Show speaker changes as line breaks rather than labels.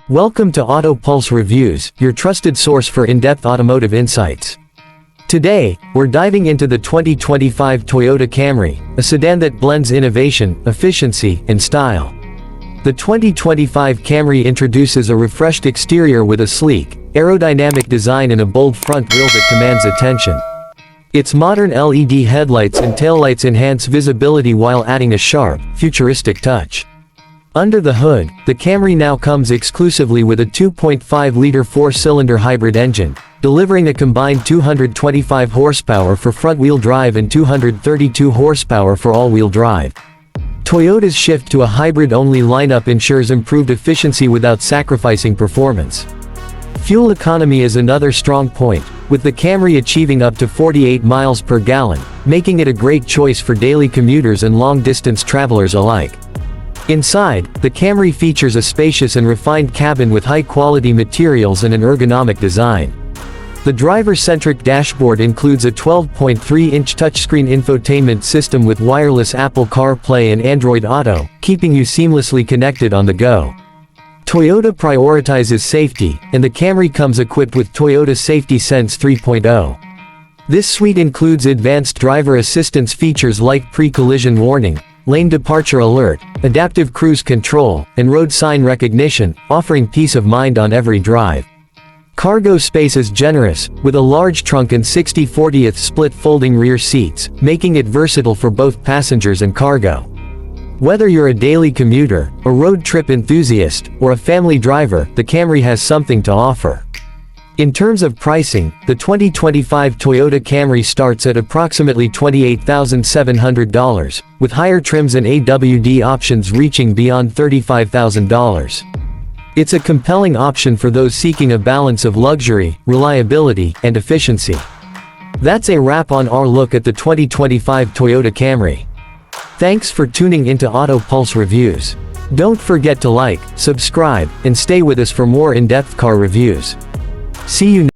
Welcome to Auto Pulse Reviews, your trusted source for in-depth automotive insights. Today, we're diving into the 2025 Toyota Camry, a sedan that blends innovation, efficiency, and style. The 2025 Camry introduces a refreshed exterior with a sleek, aerodynamic design and a bold front grille that commands attention. Its modern LED headlights and taillights enhance visibility while adding a sharp, futuristic touch. Under the hood, the Camry now comes exclusively with a 2.5-liter four-cylinder hybrid engine, delivering a combined 225 horsepower for front-wheel drive and 232 horsepower for all-wheel drive. Toyota's shift to a hybrid-only lineup ensures improved efficiency without sacrificing performance. Fuel economy is another strong point, with the Camry achieving up to 48 miles per gallon, making it a great choice for daily commuters and long-distance travelers alike. Inside, the Camry features a spacious and refined cabin with high-quality materials and an ergonomic design. The driver-centric dashboard includes a 12.3-inch touchscreen infotainment system with wireless Apple CarPlay and Android Auto, keeping you seamlessly connected on the go. Toyota prioritizes safety, and the Camry comes equipped with Toyota Safety Sense 3.0. This suite includes advanced driver assistance features like pre-collision warning, lane departure alert, adaptive cruise control, and road sign recognition, offering peace of mind on every drive. Cargo space is generous, with a large trunk and 60/40 split folding rear seats, making it versatile for both passengers and cargo. Whether you're a daily commuter, a road trip enthusiast, or a family driver, the Camry has something to offer. In terms of pricing, the 2025 Toyota Camry starts at approximately $28,700, with higher trims and AWD options reaching beyond $35,000. It's a compelling option for those seeking a balance of luxury, reliability, and efficiency. That's a wrap on our look at the 2025 Toyota Camry. Thanks for tuning into Auto Pulse Reviews. Don't forget to like, subscribe, and stay with us for more in-depth car reviews. See you